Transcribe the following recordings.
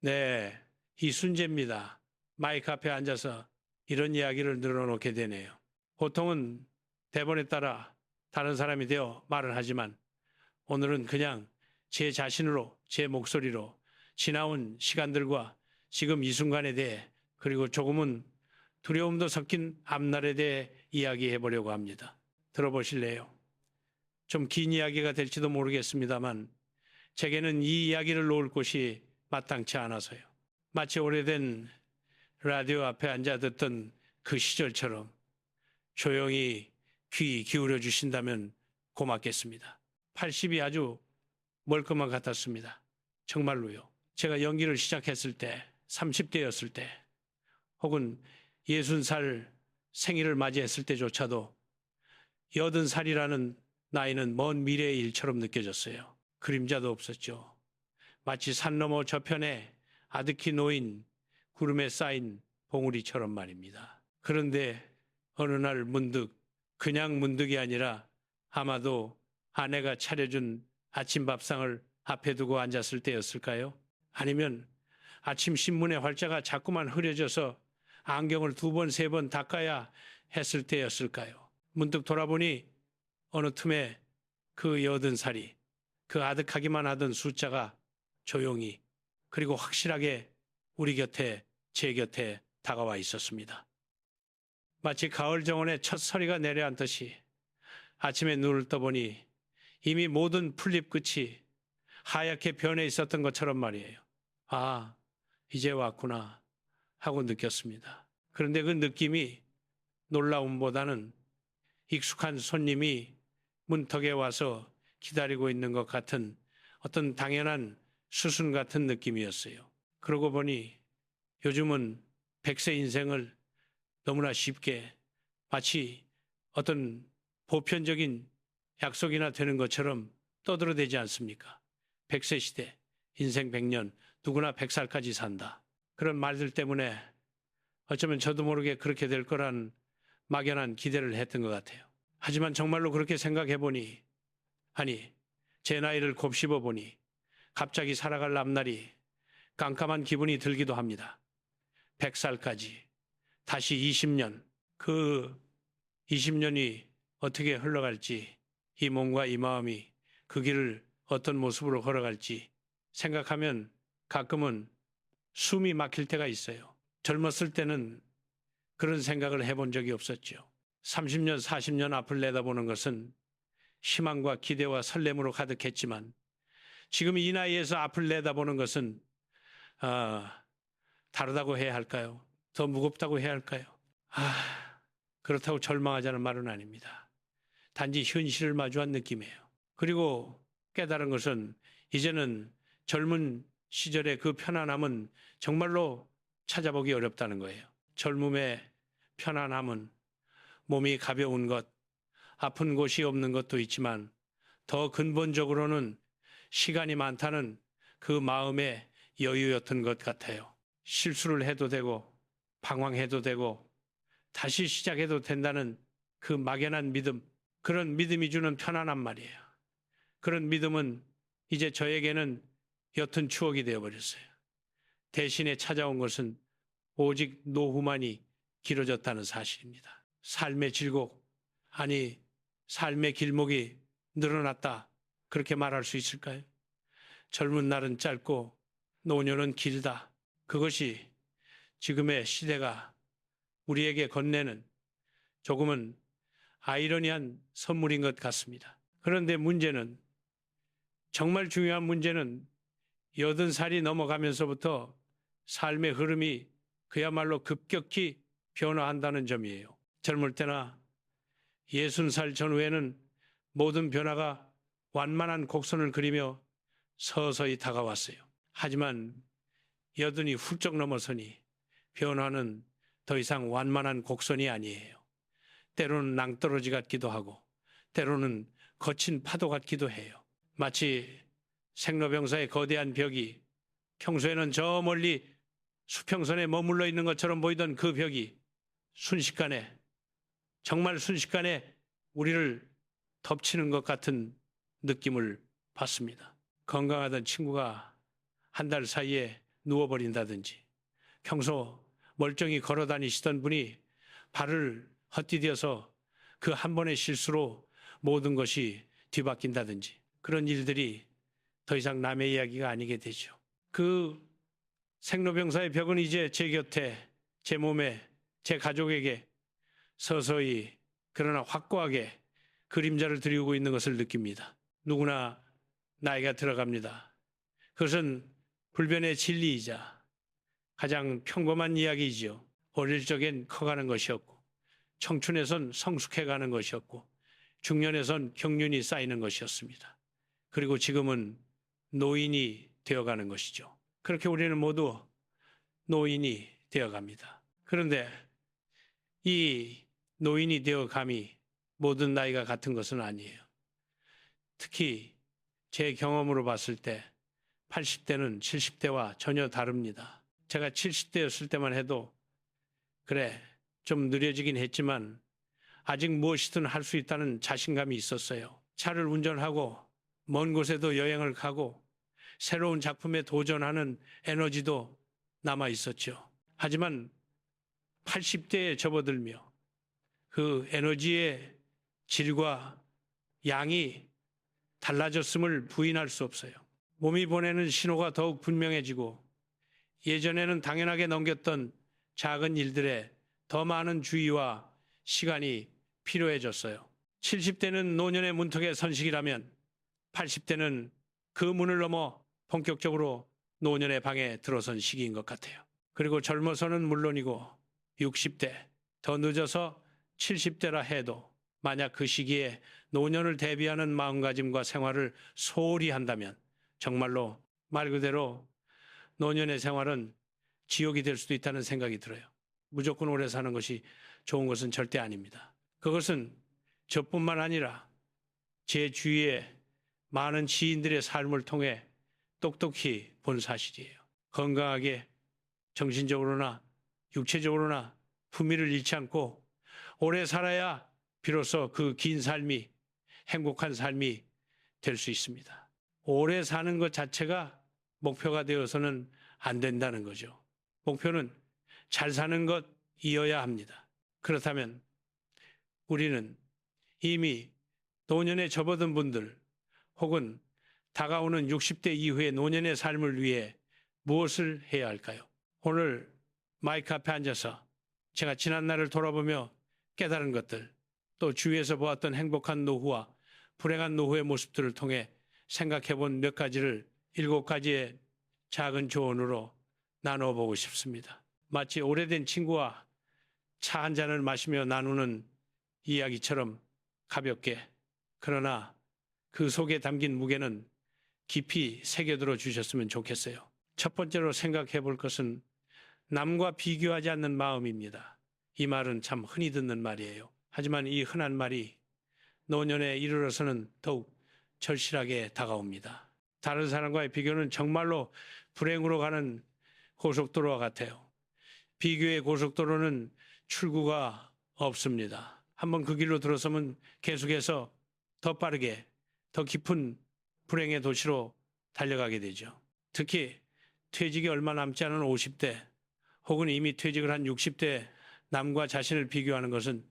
네, 이순재입니다. 마이크 앞에 앉아서 이런 이야기를 늘어놓게 되네요. 보통은 대본에 따라 다른 사람이 되어 말을 하지만 오늘은 그냥 제 자신으로, 제 목소리로 지나온 시간들과 지금 이 순간에 대해 그리고 조금은 두려움도 섞인 앞날에 대해 이야기해 보려고 합니다. 들어보실래요? 좀 긴 이야기가 될지도 모르겠습니다만 제게는 이 이야기를 놓을 곳이 마땅치 않아서요. 마치 오래된 라디오 앞에 앉아 듣던 그 시절처럼 조용히 귀 기울여 주신다면 고맙겠습니다. 80이 아주 멀 것만 같았습니다. 정말로요. 제가 연기를 시작했을 때, 30대였을 때, 혹은 60살 생일을 맞이했을 때조차도 80살이라는 나이는 먼 미래의 일처럼 느껴졌어요. 그림자도 없었죠. 마치 산 너머 저편에 아득히 놓인 구름에 쌓인 봉우리처럼 말입니다. 그런데 어느 날 문득, 그냥 문득이 아니라 아마도 아내가 차려준 아침 밥상을 앞에 두고 앉았을 때였을까요? 아니면 아침 신문의 활자가 자꾸만 흐려져서 안경을 2번, 3번 닦아야 했을 때였을까요? 문득 돌아보니 어느 틈에 그 80살이 그 아득하기만 하던 숫자가 조용히 그리고 확실하게 우리 곁에, 제 곁에 다가와 있었습니다. 마치 가을 정원에 첫 서리가 내려앉듯이 아침에 눈을 떠보니 이미 모든 풀잎 끝이 하얗게 변해 있었던 것처럼 말이에요. 아, 이제 왔구나 하고 느꼈습니다. 그런데 그 느낌이 놀라움보다는 익숙한 손님이 문턱에 와서 기다리고 있는 것 같은 어떤 당연한 수순 같은 느낌이었어요. 그러고 보니 요즘은 100세 인생을 너무나 쉽게 마치 어떤 보편적인 약속이나 되는 것처럼 떠들어대지 않습니까? 100세 시대, 인생 100년, 누구나 100살까지 산다. 그런 말들 때문에 어쩌면 저도 모르게 그렇게 될 거란 막연한 기대를 했던 것 같아요. 하지만 정말로 그렇게 생각해 보니, 아니, 제 나이를 곱씹어 보니 갑자기 살아갈 앞날이 깜깜한 기분이 들기도 합니다. 100살까지, 다시 20년, 그 20년이 어떻게 흘러갈지, 이 몸과 이 마음이 그 길을 어떤 모습으로 걸어갈지 생각하면 가끔은 숨이 막힐 때가 있어요. 젊었을 때는 그런 생각을 해본 적이 없었죠. 30년, 40년 앞을 내다보는 것은 희망과 기대와 설렘으로 가득했지만 지금 이 나이에서 앞을 내다보는 것은 다르다고 해야 할까요? 더 무겁다고 해야 할까요? 그렇다고 절망하자는 말은 아닙니다. 단지 현실을 마주한 느낌이에요. 그리고 깨달은 것은 이제는 젊은 시절의 그 편안함은 정말로 찾아보기 어렵다는 거예요. 젊음의 편안함은 몸이 가벼운 것, 아픈 곳이 없는 것도 있지만 더 근본적으로는 시간이 많다는 그 마음의 여유였던 것 같아요. 실수를 해도 되고 방황해도 되고 다시 시작해도 된다는 그 막연한 믿음, 그런 믿음이 주는 편안한 말이에요. 그런 믿음은 이제 저에게는 옅은 추억이 되어버렸어요. 대신에 찾아온 것은 오직 노후만이 길어졌다는 사실입니다. 삶의 질곡, 아니 삶의 길목이 늘어났다. 그렇게 말할 수 있을까요? 젊은 날은 짧고 노년은 길다. 그것이 지금의 시대가 우리에게 건네는 조금은 아이러니한 선물인 것 같습니다. 그런데 문제는, 정말 중요한 문제는 80살이 넘어가면서부터 삶의 흐름이 그야말로 급격히 변화한다는 점이에요. 젊을 때나 60살 전후에는 모든 변화가 완만한 곡선을 그리며 서서히 다가왔어요. 하지만 80이 훌쩍 넘어서니 변화는 더 이상 완만한 곡선이 아니에요. 때로는 낭떠러지 같기도 하고 때로는 거친 파도 같기도 해요. 마치 생로병사의 거대한 벽이 평소에는 저 멀리 수평선에 머물러 있는 것처럼 보이던 그 벽이 순식간에, 정말 순식간에 우리를 덮치는 것 같은 느낌을 받습니다. 건강하던 친구가 한 달 사이에 누워버린다든지, 평소 멀쩡히 걸어 다니시던 분이 발을 헛디뎌서 그 한 번의 실수로 모든 것이 뒤바뀐다든지, 그런 일들이 더 이상 남의 이야기가 아니게 되죠. 그 생로병사의 벽은 이제 제 곁에, 제 몸에, 제 가족에게 서서히 그러나 확고하게 그림자를 들이우고 있는 것을 느낍니다. 누구나 나이가 들어갑니다. 그것은 불변의 진리이자 가장 평범한 이야기이지요. 어릴 적엔 커가는 것이었고, 청춘에선 성숙해가는 것이었고, 중년에선 경륜이 쌓이는 것이었습니다. 그리고 지금은 노인이 되어가는 것이죠. 그렇게 우리는 모두 노인이 되어갑니다. 그런데 이 노인이 되어감이 모든 나이가 같은 것은 아니에요. 특히 제 경험으로 봤을 때 80대는 70대와 전혀 다릅니다. 제가 70대였을 때만 해도 그래, 좀 느려지긴 했지만 아직 무엇이든 할 수 있다는 자신감이 있었어요. 차를 운전하고 먼 곳에도 여행을 가고 새로운 작품에 도전하는 에너지도 남아 있었죠. 하지만 80대에 접어들며 그 에너지의 질과 양이 달라졌음을 부인할 수 없어요. 몸이 보내는 신호가 더욱 분명해지고 예전에는 당연하게 넘겼던 작은 일들에 더 많은 주의와 시간이 필요해졌어요. 70대는 노년의 문턱의 선식이라면 80대는 그 문을 넘어 본격적으로 노년의 방에 들어선 시기인 것 같아요. 그리고 젊어서는 물론이고 60대, 더 늦어서 70대라 해도 만약 그 시기에 노년을 대비하는 마음가짐과 생활을 소홀히 한다면 정말로 말 그대로 노년의 생활은 지옥이 될 수도 있다는 생각이 들어요. 무조건 오래 사는 것이 좋은 것은 절대 아닙니다. 그것은 저뿐만 아니라 제 주위에 많은 지인들의 삶을 통해 똑똑히 본 사실이에요. 건강하게 정신적으로나 육체적으로나 품위를 잃지 않고 오래 살아야 비로소 그 긴 삶이 행복한 삶이 될 수 있습니다. 오래 사는 것 자체가 목표가 되어서는 안 된다는 거죠. 목표는 잘 사는 것이어야 합니다. 그렇다면 우리는 이미 노년에 접어든 분들 혹은 다가오는 60대 이후의 노년의 삶을 위해 무엇을 해야 할까요? 오늘 마이크 앞에 앉아서 제가 지난날을 돌아보며 깨달은 것들, 또 주위에서 보았던 행복한 노후와 불행한 노후의 모습들을 통해 생각해 본 몇 가지를 7가지의 작은 조언으로 나누어 보고 싶습니다. 마치 오래된 친구와 차 한 잔을 마시며 나누는 이야기처럼 가볍게, 그러나 그 속에 담긴 무게는 깊이 새겨들어 주셨으면 좋겠어요. 첫 번째로 생각해 볼 것은 남과 비교하지 않는 마음입니다. 이 말은 참 흔히 듣는 말이에요. 하지만 이 흔한 말이 노년에 이르러서는 더욱 절실하게 다가옵니다. 다른 사람과의 비교는 정말로 불행으로 가는 고속도로와 같아요. 비교의 고속도로는 출구가 없습니다. 한번 그 길로 들어서면 계속해서 더 빠르게, 더 깊은 불행의 도시로 달려가게 되죠. 특히 퇴직이 얼마 남지 않은 50대 혹은 이미 퇴직을 한 60대 남과 자신을 비교하는 것은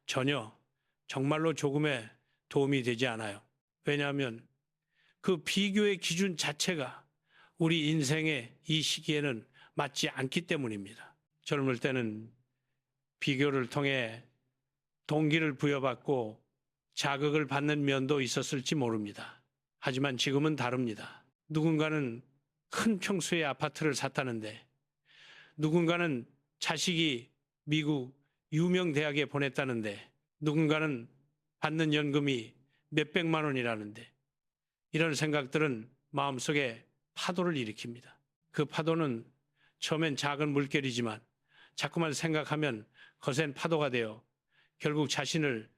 전혀 정말로 조금의 도움이 되지 않아요. 왜냐하면 그 비교의 기준 자체가 우리 인생의 이 시기에는 맞지 않기 때문입니다. 젊을 때는 비교를 통해 동기를 부여받고 자극을 받는 면도 있었을지 모릅니다. 하지만 지금은 다릅니다. 누군가는 큰 평수의 아파트를 샀다는데, 누군가는 자식이 미국 유명 대학에 보냈다는데, 누군가는 받는 연금이 몇백만 원이라는데, 이런 생각들은 마음속에 파도를 일으킵니다. 그 파도는 처음엔 작은 물결이지만 자꾸만 생각하면 거센 파도가 되어 결국 자신을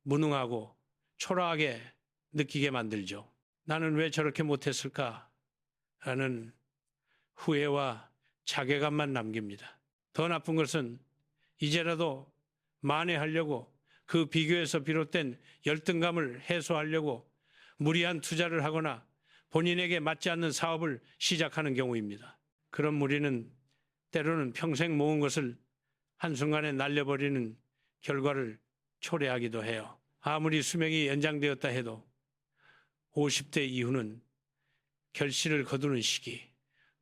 무능하고 초라하게 느끼게 만들죠. 나는 왜 저렇게 못했을까? 라는 후회와 자괴감만 남깁니다. 더 나쁜 것은 이제라도 만회하려고 그 비교에서 비롯된 열등감을 해소하려고 무리한 투자를 하거나 본인에게 맞지 않는 사업을 시작하는 경우입니다. 그런 무리는 때로는 평생 모은 것을 한순간에 날려버리는 결과를 초래하기도 해요. 아무리 수명이 연장되었다 해도 50대 이후는 결실을 거두는 시기,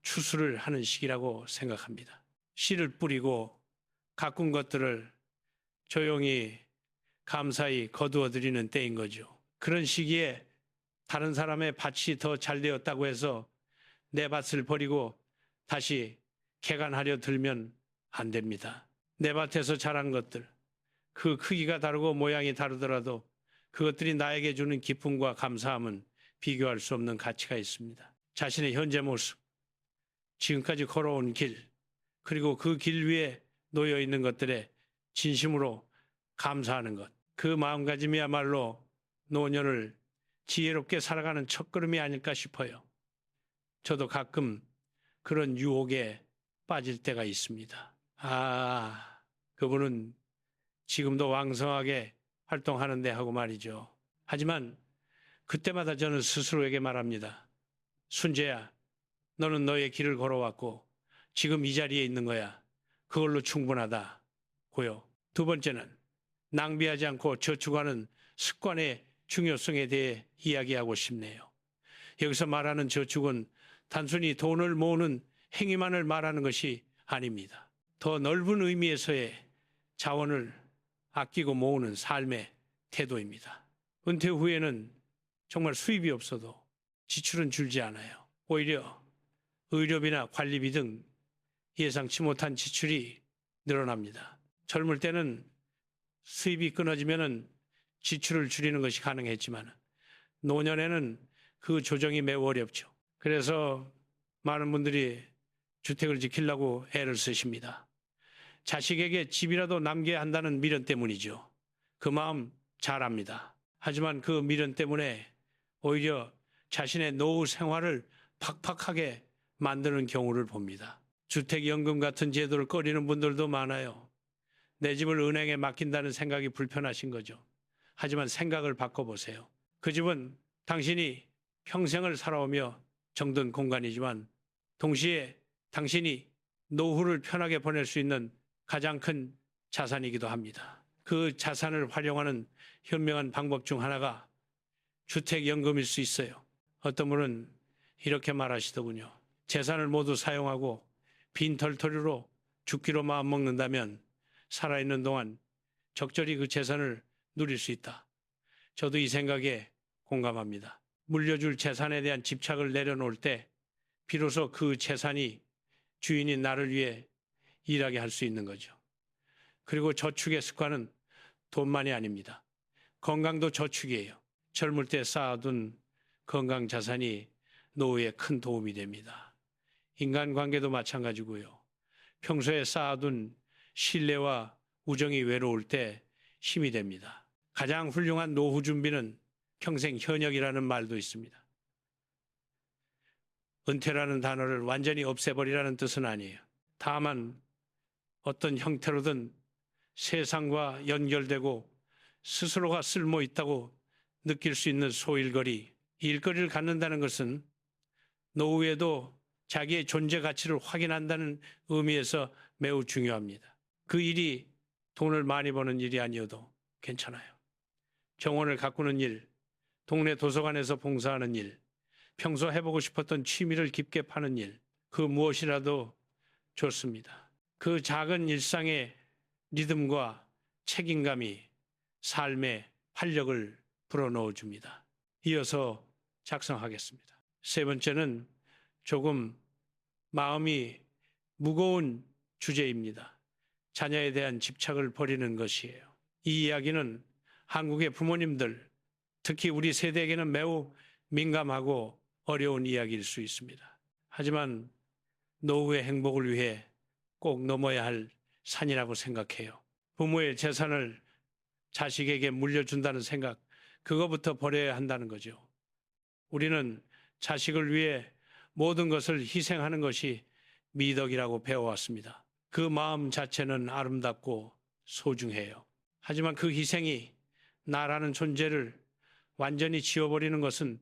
추수를 하는 시기라고 생각합니다. 씨를 뿌리고 가꾼 것들을 조용히 감사히 거두어들이는 때인 거죠. 그런 시기에 다른 사람의 밭이 더 잘 되었다고 해서 내 밭을 버리고 다시 개간하려 들면 안 됩니다. 내 밭에서 자란 것들, 그 크기가 다르고 모양이 다르더라도 그것들이 나에게 주는 기쁨과 감사함은 비교할 수 없는 가치가 있습니다. 자신의 현재 모습, 지금까지 걸어온 길, 그리고 그 길 위에 놓여 있는 것들에 진심으로 감사하는 것. 그 마음가짐이야말로 노년을 지혜롭게 살아가는 첫걸음이 아닐까 싶어요. 저도 가끔 그런 유혹에 빠질 때가 있습니다. 그분은 지금도 왕성하게 활동하는데 하고 말이죠. 하지만 그때마다 저는 스스로에게 말합니다. 순재야, 너는 너의 길을 걸어왔고 지금 이 자리에 있는 거야. 그걸로 충분하다고요. 두 번째는 낭비하지 않고 저축하는 습관의 중요성에 대해 이야기하고 싶네요. 여기서 말하는 저축은 단순히 돈을 모으는 행위만을 말하는 것이 아닙니다. 더 넓은 의미에서의 자원을 아끼고 모으는 삶의 태도입니다. 은퇴 후에는 정말 수입이 없어도 지출은 줄지 않아요. 오히려 의료비나 관리비 등 예상치 못한 지출이 늘어납니다. 젊을 때는 수입이 끊어지면 지출을 줄이는 것이 가능했지만 노년에는 그 조정이 매우 어렵죠. 그래서 많은 분들이 주택을 지키려고 애를 쓰십니다. 자식에게 집이라도 남겨야 한다는 미련 때문이죠. 그 마음 잘 압니다. 하지만 그 미련 때문에 오히려 자신의 노후 생활을 팍팍하게 만드는 경우를 봅니다. 주택연금 같은 제도를 꺼리는 분들도 많아요. 내 집을 은행에 맡긴다는 생각이 불편하신 거죠. 하지만 생각을 바꿔보세요. 그 집은 당신이 평생을 살아오며 정든 공간이지만 동시에 당신이 노후를 편하게 보낼 수 있는 가장 큰 자산이기도 합니다. 그 자산을 활용하는 현명한 방법 중 하나가 주택연금일 수 있어요. 어떤 분은 이렇게 말하시더군요. 재산을 모두 사용하고 빈털터리로 죽기로 마음먹는다면 살아있는 동안 적절히 그 재산을 누릴 수 있다. 저도 이 생각에 공감합니다. 물려줄 재산에 대한 집착을 내려놓을 때 비로소 그 재산이 주인인 나를 위해 일하게 할 수 있는 거죠. 그리고 저축의 습관은 돈만이 아닙니다. 건강도 저축이에요. 젊을 때 쌓아둔 건강 자산이 노후에 큰 도움이 됩니다. 인간관계도 마찬가지고요. 평소에 쌓아둔 신뢰와 우정이 외로울 때 힘이 됩니다. 가장 훌륭한 노후 준비는 평생 현역이라는 말도 있습니다. 은퇴라는 단어를 완전히 없애버리라는 뜻은 아니에요. 다만 어떤 형태로든 세상과 연결되고 스스로가 쓸모 있다고 느낄 수 있는 소일거리, 일거리를 갖는다는 것은 노후에도 자기의 존재 가치를 확인한다는 의미에서 매우 중요합니다. 그 일이 돈을 많이 버는 일이 아니어도 괜찮아요. 정원을 가꾸는 일, 동네 도서관에서 봉사하는 일, 평소 해보고 싶었던 취미를 깊게 파는 일, 그 무엇이라도 좋습니다. 그 작은 일상의 리듬과 책임감이 삶의 활력을 불어넣어 줍니다. 이어서 작성하겠습니다. 세 번째는 조금 마음이 무거운 주제입니다. 자녀에 대한 집착을 버리는 것이에요. 이 이야기는 한국의 부모님들, 특히 우리 세대에게는 매우 민감하고 어려운 이야기일 수 있습니다. 하지만 노후의 행복을 위해 꼭 넘어야 할 산이라고 생각해요. 부모의 재산을 자식에게 물려준다는 생각, 그거부터 버려야 한다는 거죠. 우리는 자식을 위해 모든 것을 희생하는 것이 미덕이라고 배워왔습니다. 그 마음 자체는 아름답고 소중해요. 하지만 그 희생이 나라는 존재를 완전히 지워버리는 것은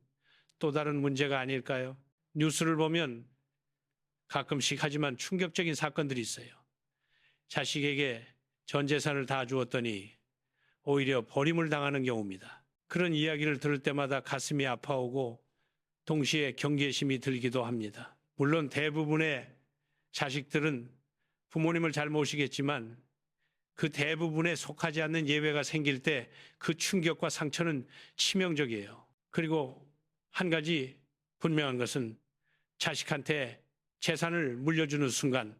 또 다른 문제가 아닐까요? 뉴스를 보면 가끔씩 하지만 충격적인 사건들이 있어요. 자식에게 전 재산을 다 주었더니 오히려 버림을 당하는 경우입니다. 그런 이야기를 들을 때마다 가슴이 아파오고 동시에 경계심이 들기도 합니다. 물론 대부분의 자식들은 부모님을 잘 모시겠지만 그 대부분에 속하지 않는 예외가 생길 때 그 충격과 상처는 치명적이에요. 그리고 한 가지 분명한 것은 자식한테 재산을 물려주는 순간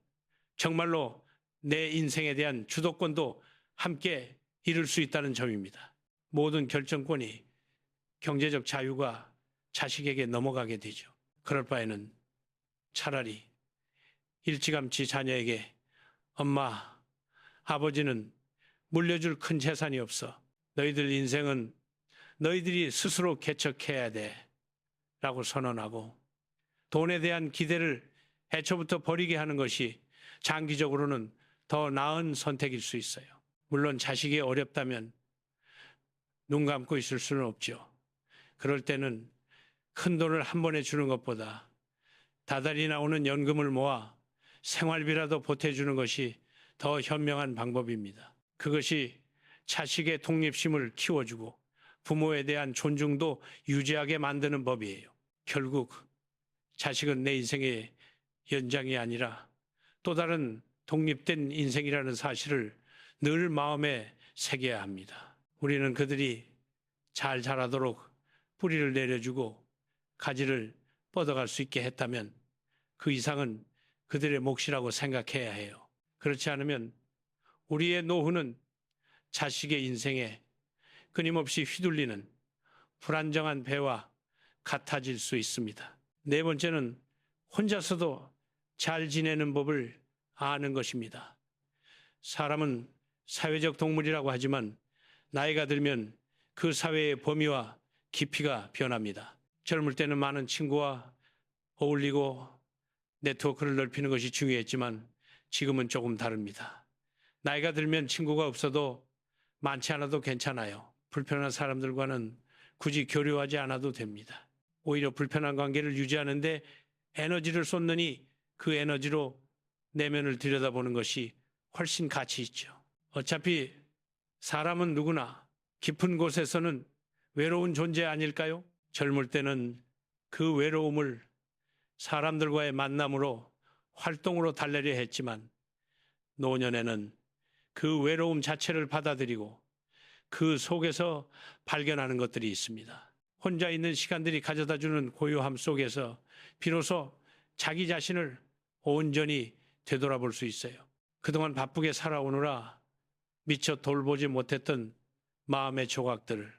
정말로 내 인생에 대한 주도권도 함께 잃을 수 있다는 점입니다. 모든 결정권이 경제적 자유가 자식에게 넘어가게 되죠. 그럴 바에는 차라리 일찌감치 자녀에게 엄마, 아버지는 물려줄 큰 재산이 없어. 너희들 인생은 너희들이 스스로 개척해야 돼. 라고 선언하고 돈에 대한 기대를 애초부터 버리게 하는 것이 장기적으로는 더 나은 선택일 수 있어요. 물론 자식이 어렵다면 눈 감고 있을 수는 없죠. 그럴 때는 큰 돈을 한 번에 주는 것보다 다달이 나오는 연금을 모아 생활비라도 보태주는 것이 더 현명한 방법입니다. 그것이 자식의 독립심을 키워주고 부모에 대한 존중도 유지하게 만드는 법이에요. 결국 자식은 내 인생의 연장이 아니라 또 다른 독립된 인생이라는 사실을 늘 마음에 새겨야 합니다. 우리는 그들이 잘 자라도록 뿌리를 내려주고 가지를 뻗어갈 수 있게 했다면 그 이상은 그들의 몫이라고 생각해야 해요. 그렇지 않으면 우리의 노후는 자식의 인생에 끊임없이 휘둘리는 불안정한 배와 같아질 수 있습니다. 네 번째는 혼자서도 잘 지내는 법을 아는 것입니다. 사람은 사회적 동물이라고 하지만 나이가 들면 그 사회의 범위와 깊이가 변합니다. 젊을 때는 많은 친구와 어울리고 네트워크를 넓히는 것이 중요했지만 지금은 조금 다릅니다. 나이가 들면 친구가 없어도 많지 않아도 괜찮아요. 불편한 사람들과는 굳이 교류하지 않아도 됩니다. 오히려 불편한 관계를 유지하는데 에너지를 쏟느니 그 에너지로 내면을 들여다보는 것이 훨씬 가치 있죠. 어차피 사람은 누구나 깊은 곳에서는 외로운 존재 아닐까요? 젊을 때는 그 외로움을 사람들과의 만남으로 활동으로 달래려 했지만 노년에는 그 외로움 자체를 받아들이고 그 속에서 발견하는 것들이 있습니다. 혼자 있는 시간들이 가져다주는 고요함 속에서 비로소 자기 자신을 온전히 되돌아볼 수 있어요. 그동안 바쁘게 살아오느라 미처 돌보지 못했던 마음의 조각들,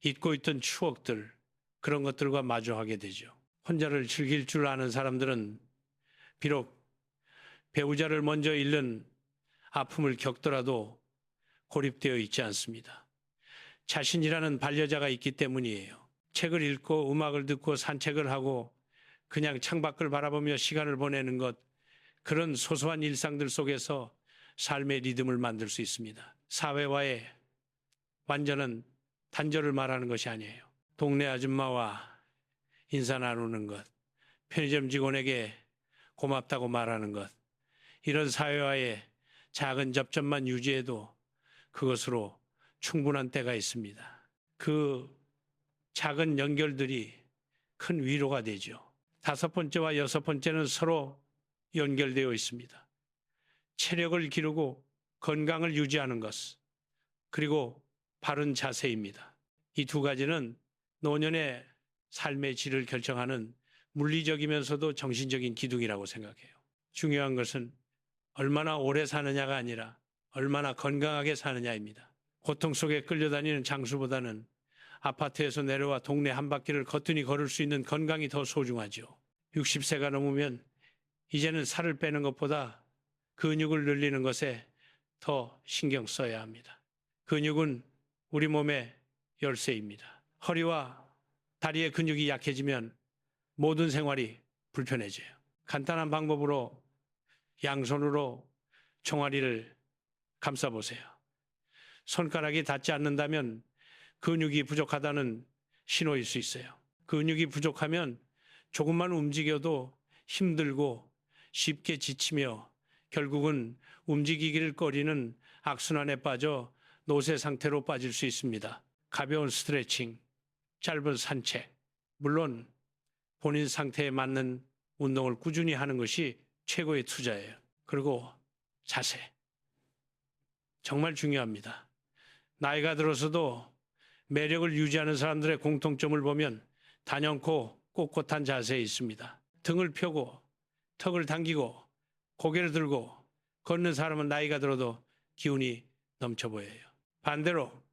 잊고 있던 추억들, 그런 것들과 마주하게 되죠. 혼자를 즐길 줄 아는 사람들은 비록 배우자를 먼저 잃는 아픔을 겪더라도 고립되어 있지 않습니다. 자신이라는 반려자가 있기 때문이에요. 책을 읽고 음악을 듣고 산책을 하고 그냥 창밖을 바라보며 시간을 보내는 것, 그런 소소한 일상들 속에서 삶의 리듬을 만들 수 있습니다. 사회와의 완전한 단절을 말하는 것이 아니에요. 동네 아줌마와 인사 나누는 것, 편의점 직원에게 고맙다고 말하는 것, 이런 사회와의 작은 접점만 유지해도 그것으로 충분한 때가 있습니다. 그 작은 연결들이 큰 위로가 되죠. 다섯 번째와 여섯 번째는 서로 연결되어 있습니다. 체력을 기르고 건강을 유지하는 것, 그리고 바른 자세입니다. 이 두 가지는 노년의 삶의 질을 결정하는 물리적이면서도 정신적인 기둥이라고 생각해요. 중요한 것은 얼마나 오래 사느냐가 아니라 얼마나 건강하게 사느냐입니다. 고통 속에 끌려다니는 장수보다는 아파트에서 내려와 동네 한 바퀴를 거뜬히 걸을 수 있는 건강이 더 소중하죠. 60세가 넘으면 이제는 살을 빼는 것보다 근육을 늘리는 것에 더 신경 써야 합니다. 근육은 우리 몸의 열쇠입니다. 허리와 다리의 근육이 약해지면 모든 생활이 불편해져요. 간단한 방법으로 양손으로 종아리를 감싸보세요. 손가락이 닿지 않는다면 근육이 부족하다는 신호일 수 있어요. 근육이 부족하면 조금만 움직여도 힘들고 쉽게 지치며 결국은 움직이기를 꺼리는 악순환에 빠져 노쇠 상태로 빠질 수 있습니다. 가벼운 스트레칭, 짧은 산책, 물론 본인 상태에 맞는 운동을 꾸준히 하는 것이 최고의 투자예요. 그리고 자세. 정말 중요합니다. 나이가 들어서도 매력을 유지하는 사람들의 공통점을 보면 단연코 꼿꼿한 자세에 있습니다. 등을 펴고 턱을 당기고 고개를 들고 걷는 사람은 나이가 들어도 기운이 넘쳐 보여요. 반대로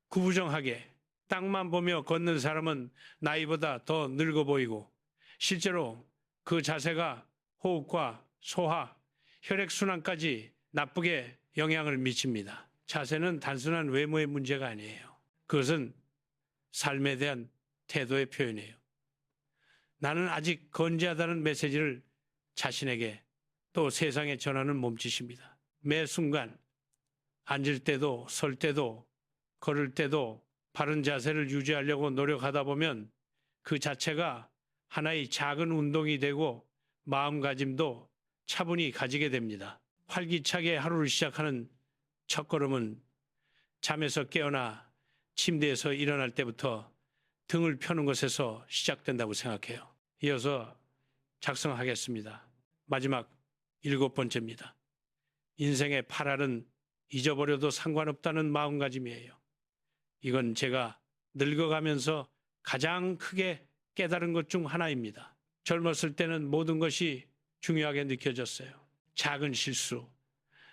구부정하게 땅만 보며 걷는 사람은 나이보다 더 늙어 보이고 실제로 그 자세가 호흡과 소화, 혈액순환까지 나쁘게 영향을 미칩니다. 자세는 단순한 외모의 문제가 아니에요. 그것은 삶에 대한 태도의 표현이에요. 나는 아직 건재하다는 메시지를 자신에게 또 세상에 전하는 몸짓입니다. 매 순간 앉을 때도 설 때도 걸을 때도 바른 자세를 유지하려고 노력하다 보면 그 자체가 하나의 작은 운동이 되고 마음가짐도 차분히 가지게 됩니다. 활기차게 하루를 시작하는 첫걸음은 잠에서 깨어나 침대에서 일어날 때부터 등을 펴는 것에서 시작된다고 생각해요. 이어서 작성하겠습니다. 마지막 7번째입니다. 인생의 8알은 잊어버려도 상관없다는 마음가짐이에요. 이건 제가 늙어가면서 가장 크게 깨달은 것 중 하나입니다. 젊었을 때는 모든 것이 중요하게 느껴졌어요. 작은 실수,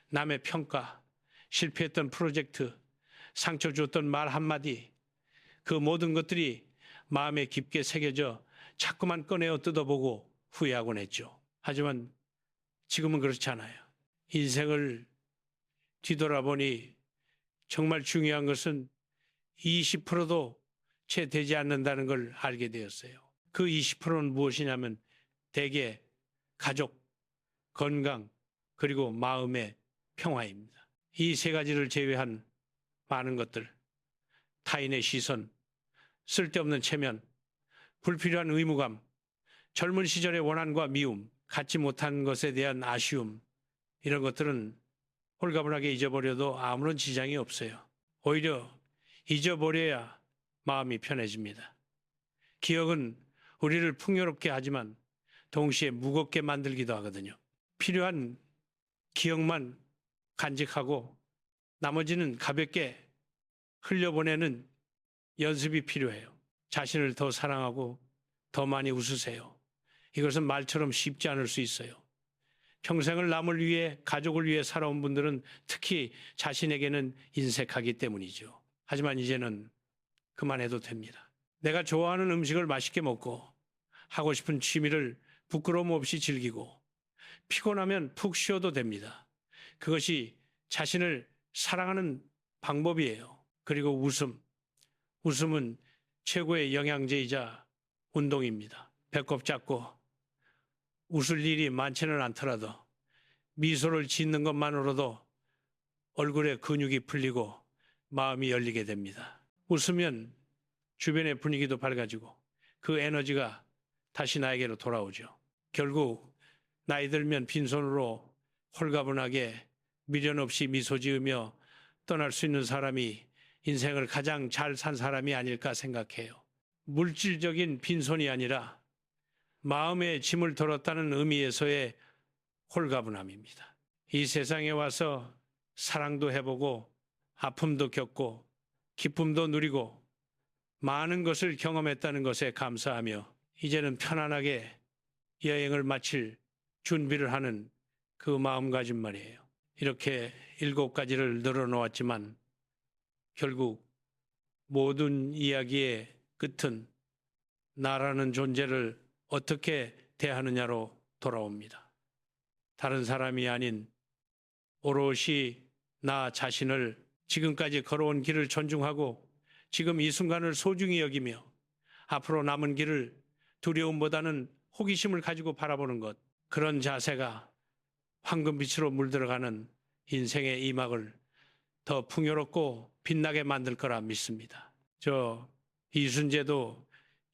남의 평가, 실패했던 프로젝트, 상처 줬던 말 한마디, 그 모든 것들이 마음에 깊게 새겨져 자꾸만 꺼내어 뜯어보고 후회하곤 했죠. 하지만 지금은 그렇지 않아요. 인생을 뒤돌아보니 정말 중요한 것은 20%도 채 되지 않는다는 걸 알게 되었어요. 그 20%는 무엇이냐면 대개 가족, 건강, 그리고 마음의 평화입니다. 이 세 가지를 제외한 많은 것들, 타인의 시선, 쓸데없는 체면, 불필요한 의무감, 젊은 시절의 원한과 미움, 갖지 못한 것에 대한 아쉬움, 이런 것들은 홀가분하게 잊어버려도 아무런 지장이 없어요. 오히려 잊어버려야 마음이 편해집니다. 기억은 우리를 풍요롭게 하지만 동시에 무겁게 만들기도 하거든요. 필요한 기억만 간직하고 나머지는 가볍게 흘려보내는 연습이 필요해요. 자신을 더 사랑하고 더 많이 웃으세요. 이것은 말처럼 쉽지 않을 수 있어요. 평생을 남을 위해, 가족을 위해 살아온 분들은 특히 자신에게는 인색하기 때문이죠. 하지만 이제는 그만해도 됩니다. 내가 좋아하는 음식을 맛있게 먹고 하고 싶은 취미를 부끄러움 없이 즐기고 피곤하면 푹 쉬어도 됩니다. 그것이 자신을 사랑하는 방법이에요. 그리고 웃음은 최고의 영양제이자 운동입니다. 배꼽 잡고 웃을 일이 많지는 않더라도 미소를 짓는 것만으로도 얼굴에 근육이 풀리고 마음이 열리게 됩니다. 웃으면 주변의 분위기도 밝아지고 그 에너지가 다시 나에게로 돌아오죠. 결국 나이 들면 빈손으로 홀가분하게 미련 없이 미소 지으며 떠날 수 있는 사람이 인생을 가장 잘 산 사람이 아닐까 생각해요. 물질적인 빈손이 아니라 마음의 짐을 덜었다는 의미에서의 홀가분함입니다. 이 세상에 와서 사랑도 해보고 아픔도 겪고 기쁨도 누리고 많은 것을 경험했다는 것에 감사하며 이제는 편안하게 여행을 마칠 준비를 하는 그 마음가짐 말이에요. 이렇게 7가지를 늘어놓았지만 결국 모든 이야기의 끝은 나라는 존재를 어떻게 대하느냐로 돌아옵니다. 다른 사람이 아닌 오롯이 나 자신을 지금까지 걸어온 길을 존중하고 지금 이 순간을 소중히 여기며 앞으로 남은 길을 두려움보다는 호기심을 가지고 바라보는 것, 그런 자세가 황금빛으로 물들어가는 인생의 이막을 더 풍요롭고 빛나게 만들 거라 믿습니다. 저 이순재도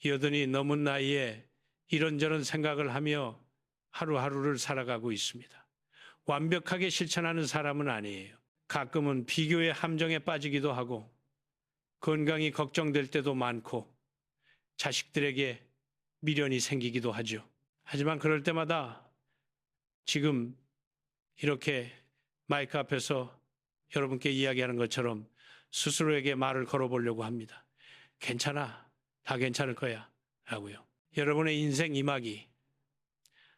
여든이 넘은 나이에 이런저런 생각을 하며 하루하루를 살아가고 있습니다. 완벽하게 실천하는 사람은 아니에요. 가끔은 비교의 함정에 빠지기도 하고 건강이 걱정될 때도 많고 자식들에게 미련이 생기기도 하죠. 하지만 그럴 때마다 지금 이렇게 마이크 앞에서 여러분께 이야기하는 것처럼 스스로에게 말을 걸어보려고 합니다. 괜찮아. 다 괜찮을 거야. 라고요. 여러분의 인생 이막이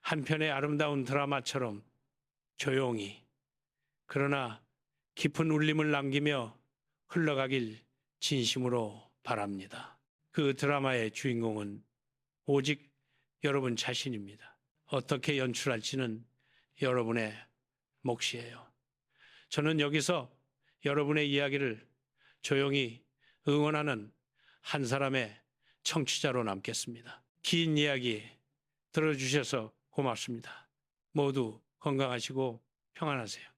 한편의 아름다운 드라마처럼 조용히 그러나 깊은 울림을 남기며 흘러가길 진심으로 바랍니다. 그 드라마의 주인공은 오직 여러분 자신입니다. 어떻게 연출할지는 여러분의 몫이에요. 저는 여기서 여러분의 이야기를 조용히 응원하는 한 사람의 청취자로 남겠습니다. 긴 이야기 들어주셔서 고맙습니다. 모두 건강하시고 평안하세요.